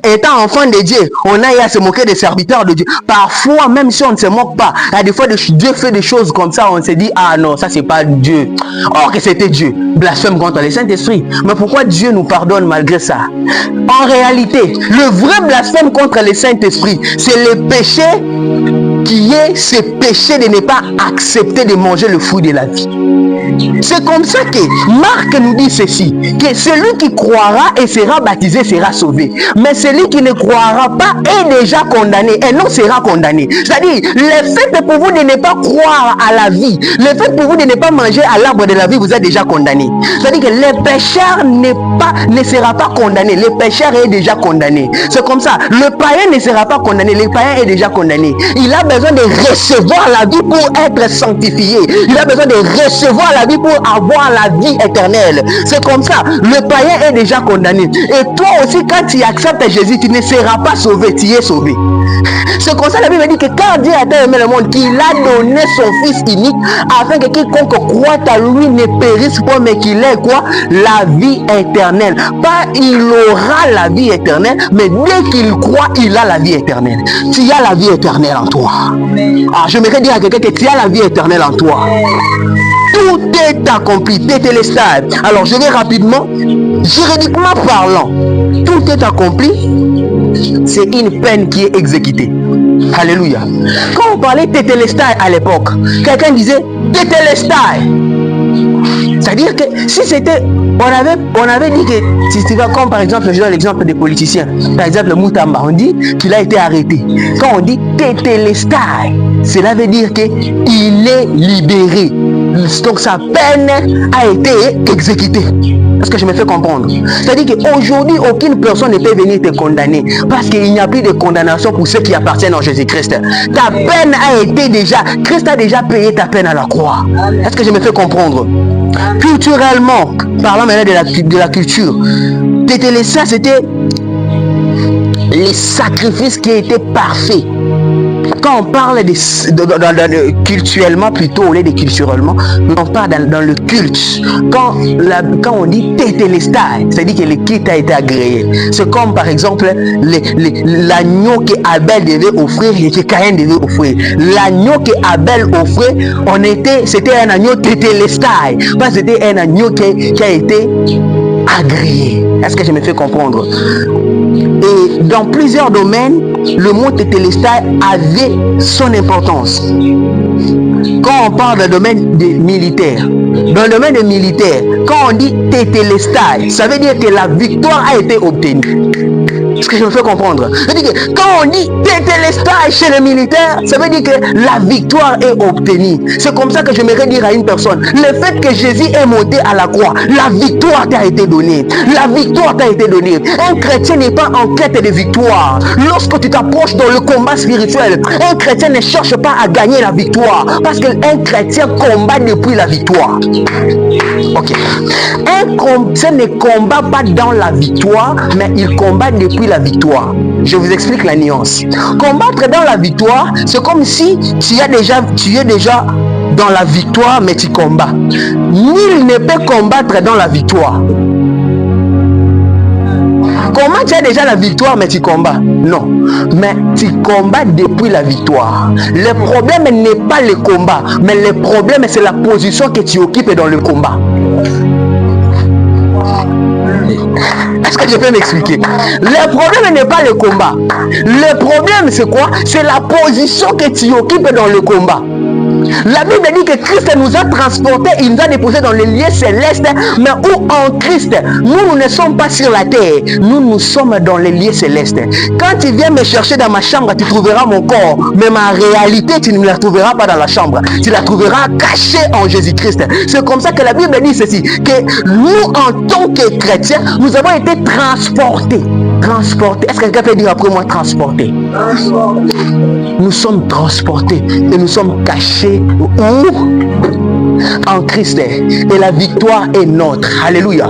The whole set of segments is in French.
étant enfant de Dieu, on a à se moquer des serviteurs de Dieu. Parfois, même si on ne se moque pas, il y a des fois Dieu fait des choses comme ça, on se dit, ah non, ça c'est pas Dieu. Or que c'était Dieu. Blasphème contre le Saint-Esprit. Mais pourquoi Dieu nous pardonne malgré ça? En réalité, le vrai blasphème contre le Saint-Esprit, c'est le péché qui est ce péché de ne pas accepter de manger le fruit de la vie. C'est comme ça que Marc nous dit ceci, que celui qui croira et sera baptisé sera sauvé. Mais celui qui ne croira pas est déjà condamné et non sera condamné. C'est-à-dire, le fait pour vous de ne pas croire à la vie, le fait pour vous de ne pas manger à l'arbre de la vie vous a déjà condamné. C'est-à-dire que le pécheur ne sera pas condamné. Le pécheur est déjà condamné. C'est comme ça. Le païen ne sera pas condamné. Le païen est déjà condamné. Il a besoin de recevoir la vie pour être sanctifié. Il a besoin de recevoir la vie pour avoir la vie éternelle. C'est comme ça. Le païen est déjà condamné. Et toi aussi, quand tu acceptes Jésus, tu ne seras pas sauvé. Tu es sauvé. C'est comme ça la Bible dit que quand Dieu a aimé le monde, qu'il a donné son Fils unique afin que quiconque croit à lui ne périsse pas, mais qu'il ait quoi? La vie éternelle. Pas il aura la vie éternelle, mais dès qu'il croit, il a la vie éternelle. Tu as la vie éternelle en toi. Ah, je voudrais dire à quelqu'un que tu as la vie éternelle en toi. Tout est accompli, tétélestai. Alors je vais rapidement, juridiquement parlant, tout est accompli. C'est une peine qui est exécutée. Alléluia. Quand on parlait tétélestai à l'époque, quelqu'un disait tétélestai. C'est-à-dire que si c'était, on avait dit que, si tu vas, comme par exemple, je donne l'exemple des politiciens, par exemple Moutamba, on dit qu'il a été arrêté. Quand on dit tétélestai, cela veut dire qu'il est libéré. Donc sa peine a été exécutée. Est-ce que je me fais comprendre? C'est-à-dire qu'aujourd'hui, aucune personne ne peut venir te condamner parce qu'il n'y a plus de condamnation pour ceux qui appartiennent en Jésus-Christ. Ta peine a été déjà, Christ a déjà payé ta peine à la croix. Est-ce que je me fais comprendre? Culturellement, parlant maintenant de la culture, ça c'était les sacrifices qui étaient parfaits. Quand on parle de culturellement plutôt au lieu de culturellement, on parle dans le culte. Quand on dit tétélestai, c'est-à-dire que le culte a été agréé. C'est comme par exemple l'agneau que Abel devait offrir et que Caïn devait offrir. L'agneau que Abel offrait, c'était un agneau tétélestai. Parce que c'était un agneau qui a été agréé. Est-ce que je me fais comprendre? Et dans plusieurs domaines, le mot tétélestai avait son importance. Quand on parle d'un domaine militaire, dans le domaine militaire, quand on dit tétélestai, ça veut dire que la victoire a été obtenue. Est-ce que je me fais comprendre? C'est-à-dire que quand on dit tétélestai chez les militaires, ça veut dire que la victoire est obtenue. C'est comme ça que j'aimerais dire à une personne, le fait que Jésus est monté à la croix, la victoire t'a été donnée. La victoire t'a été donnée. Un chrétien n'est pas en quête de victoire. Lorsque tu t'approches dans le combat spirituel, un chrétien ne cherche pas à gagner la victoire parce qu'un chrétien combat depuis la victoire. Ok. Un chrétien ne combat pas dans la victoire, mais il combat depuis la victoire. Je vous explique la nuance. Combattre dans la victoire, c'est comme si tu es déjà dans la victoire, mais tu combats. Nul ne peut combattre dans la victoire. Comment tu as déjà la victoire, mais tu combats? Non. Mais tu combats depuis la victoire. Le problème n'est pas le combat, mais le problème, c'est la position que tu occupes dans le combat. Est-ce que je peux m'expliquer? Le problème n'est pas le combat. Le problème, c'est quoi? C'est la position que tu occupes dans le combat. La Bible dit que Christ nous a transportés, il nous a déposés dans les lieux célestes, mais où en Christ, nous ne sommes pas sur la terre, nous sommes dans les lieux célestes. Quand tu viens me chercher dans ma chambre, tu trouveras mon corps, mais ma réalité, tu ne la trouveras pas dans la chambre, tu la trouveras cachée en Jésus-Christ. C'est comme ça que la Bible dit ceci, que nous, en tant que chrétiens, nous avons été transportés. Est-ce que quelqu'un peut dire après moi transportés? Nous sommes transportés et nous sommes cachés où? en Christ et la victoire est notre. Alléluia.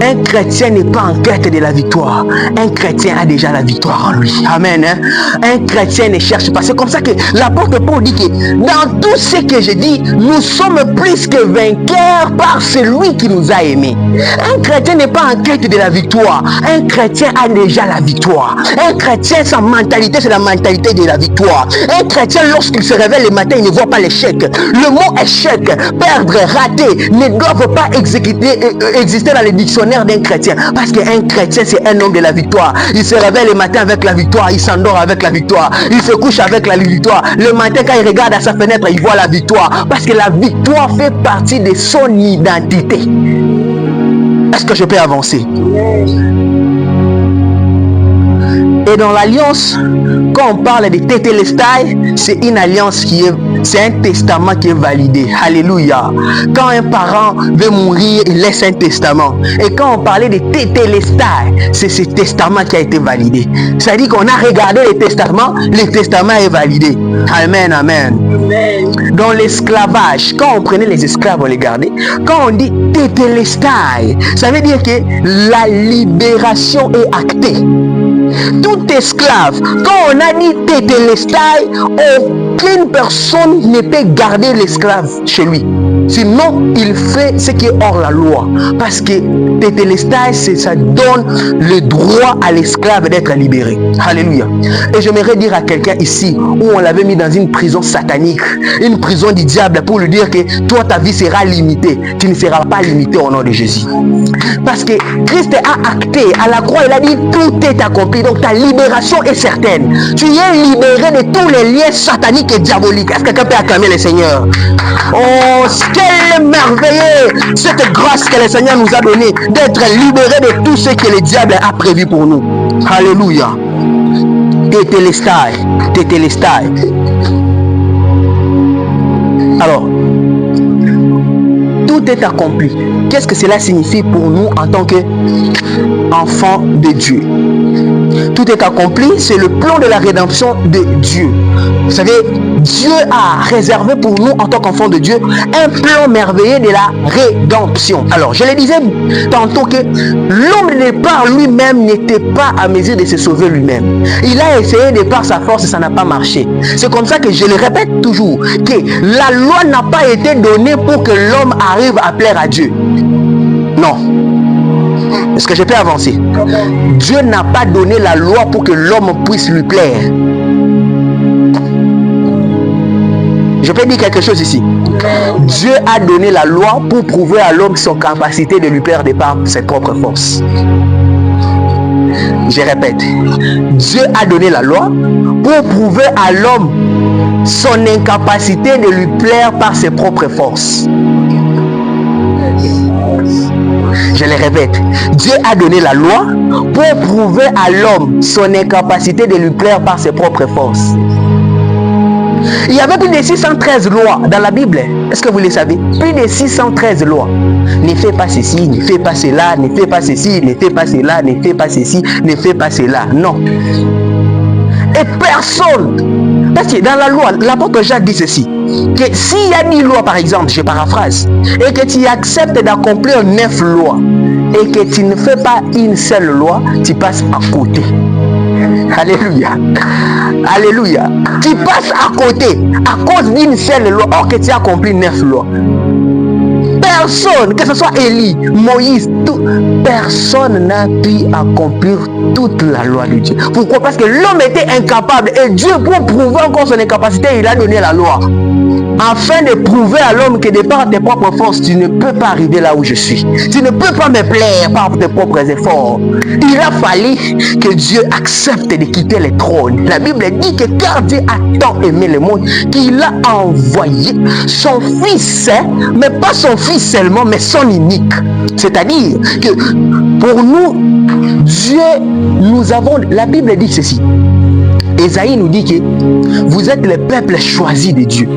Un chrétien n'est pas en quête de la victoire. Un chrétien a déjà la victoire en lui. Amen. Un chrétien ne cherche pas. C'est comme ça que l'apôtre Paul dit que dans tout ce que je dis, nous sommes plus que vainqueurs par celui qui nous a aimés. Un chrétien n'est pas en quête de la victoire. Un chrétien a déjà la victoire. Un chrétien, sa mentalité, c'est la mentalité de la victoire. Un chrétien, lorsqu'il se réveille le matin, il ne voit pas l'échec. Le mot échec, perdre, rater, ne doivent pas exister dans les dictionnaires d'un chrétien. Parce qu'un chrétien, c'est un homme de la victoire. Il se réveille le matin avec la victoire. Il s'endort avec la victoire. Il se couche avec la victoire. Le matin, quand il regarde à sa fenêtre, il voit la victoire. Parce que la victoire fait partie de son identité. Est-ce que je peux avancer? Et dans l'alliance, quand on parle de tétélestai, c'est une alliance c'est un testament qui est validé. Alléluia. Quand un parent veut mourir, il laisse un testament. Et quand on parlait de tétélestai, c'est ce testament qui a été validé. C'est-à-dire qu'on a regardé le testament est validé. Amen, amen. Dans l'esclavage, quand on prenait les esclaves, on les gardait. Quand on dit tétélestai, ça veut dire que la libération est actée. Tout esclave, quand on a dit tétélestai, aucune personne ne peut garder l'esclave chez lui. Sinon, il fait ce qui est hors la loi. Parce que tétélestai, ça donne le droit à l'esclave d'être libéré. Alléluia. Et j'aimerais dire à quelqu'un ici, où on l'avait mis dans une prison satanique, une prison du diable, pour lui dire que toi, ta vie sera limitée. Tu ne seras pas limité au nom de Jésus. Parce que Christ a acté à la croix, il a dit tout est accompli. Donc ta libération est certaine. Tu es libéré de tous les liens sataniques et diaboliques. Est-ce que quelqu'un peut acclamer le Seigneur? Oh, quel merveilleux cette grâce que le Seigneur nous a donnée d'être libéré de tout ce que le diable a prévu pour nous. Alléluia. Tétélestai. Alors, tout est accompli. Qu'est-ce que cela signifie pour nous en tant qu'enfants de Dieu? Tout est accompli, c'est le plan de la rédemption de Dieu. Vous savez, Dieu a réservé pour nous en tant qu'enfants de Dieu un plan merveilleux de la rédemption. Alors, je le disais tantôt que l'homme de par lui-même n'était pas à mesure de se sauver lui-même. Il a essayé de par sa force et ça n'a pas marché. C'est comme ça que je le répète toujours, que la loi n'a pas été donnée pour que l'homme arrive à plaire à Dieu. Non. Est-ce que je peux avancer? Dieu n'a pas donné la loi pour que l'homme puisse lui plaire. Je peux dire quelque chose ici. Dieu a donné la loi pour prouver à l'homme son capacité de lui plaire de par ses propres forces. Je répète. Dieu a donné la loi pour prouver à l'homme son incapacité de lui plaire par ses propres forces. Je le répète, Dieu a donné la loi pour prouver à l'homme son incapacité de lui plaire par ses propres forces. Il y avait plus de 613 lois dans la Bible. Est-ce que vous le savez? Plus de 613 lois. Ne fais pas ceci, ne fais pas cela, ne fais pas ceci, ne fais pas cela, ne fais pas ceci, ne fais pas cela. Non. Et personne. Parce que dans la loi, l'apôtre Jacques dit ceci. Que s'il y a 10 lois, par exemple, je paraphrase, et que tu acceptes d'accomplir 9 lois, et que tu ne fais pas une seule loi, tu passes à côté. Alléluia. Alléluia. Tu passes à côté à cause d'une seule loi, or que tu as accompli 9 lois. Personne, que ce soit Élie, Moïse, personne n'a pu accomplir toute la loi de Dieu. Pourquoi? Parce que l'homme était incapable et Dieu, pour prouver encore son incapacité, il a donné la loi. Afin de prouver à l'homme que de par tes propres forces, tu ne peux pas arriver là où je suis. Tu ne peux pas me plaire par tes propres efforts. Il a fallu que Dieu accepte de quitter le trône. La Bible dit que car Dieu a tant aimé le monde qu'il a envoyé son fils, mais pas son fils seulement, mais son unique. C'est-à-dire que pour nous, Dieu, nous avons, la Bible dit ceci. Ésaïe nous dit que vous êtes le peuple choisi de Dieu.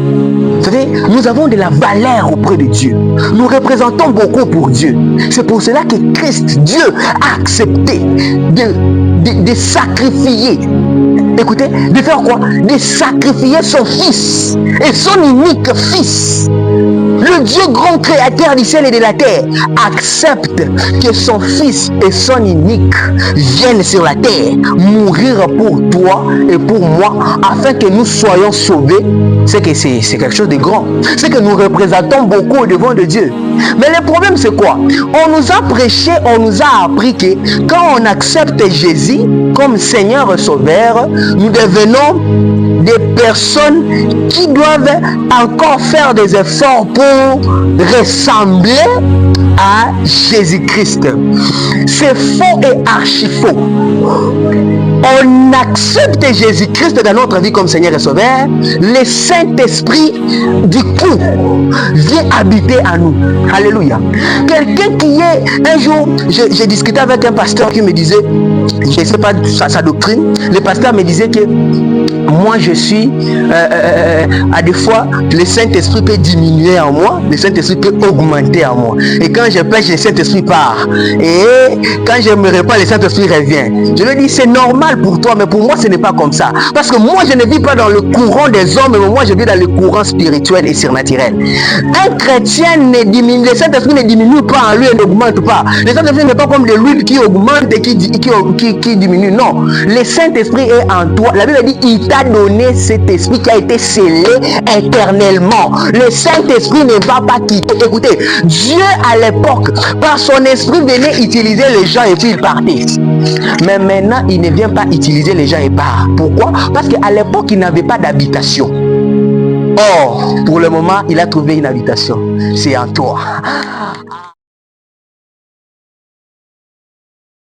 Vous savez, nous avons de la valeur auprès de Dieu. Nous représentons beaucoup pour Dieu. C'est pour cela que Christ, Dieu, a accepté de sacrifier. Écoutez, de faire quoi? De sacrifier son fils et son unique fils. Le Dieu grand créateur du ciel et de la terre accepte que son fils et son unique viennent sur la terre mourir pour toi et pour moi afin que nous soyons sauvés. C'est que c'est quelque chose de grand. C'est que nous représentons beaucoup au devant de Dieu. Mais le problème c'est quoi? On nous a prêché, on nous a appris que quand on accepte Jésus comme Seigneur et Sauveur, nous devenons des personnes qui doivent encore faire des efforts pour ressembler à Jésus-Christ. C'est faux et archi faux. On accepte Jésus-Christ dans notre vie comme Seigneur et Sauveur. Le Saint-Esprit, du coup, vient habiter en nous. Alléluia. Quelqu'un qui est... Un jour, j'ai discuté avec un pasteur qui me disait, je ne sais pas sa doctrine, le pasteur me disait que moi je suis, à des fois, le Saint-Esprit peut diminuer en moi, le Saint-Esprit peut augmenter en moi. Et quand je pêche, le Saint-Esprit part. Et quand je me répands, le Saint-Esprit revient. Je lui dis, c'est normal pour toi, mais pour moi, ce n'est pas comme ça. Parce que moi, je ne vis pas dans le courant des hommes, mais moi, je vis dans le courant spirituel et surnaturel. Un chrétien ne diminue, le Saint-Esprit ne diminue pas en lui et n'augmente pas. Le Saint-Esprit n'est pas comme de l'huile qui augmente et qui diminue. Non. Le Saint-Esprit est en toi. La Bible dit, il t'a donné cet esprit qui a été scellé éternellement. Le Saint-Esprit ne va pas quitter. Écoutez, Dieu à l'époque, par son esprit, venait utiliser les gens et puis il partait. Mais maintenant, il ne vient pas utiliser les gens et part. Pourquoi? Parce qu'à l'époque, il n'avait pas d'habitation. Or, pour le moment, il a trouvé une habitation. C'est en toi.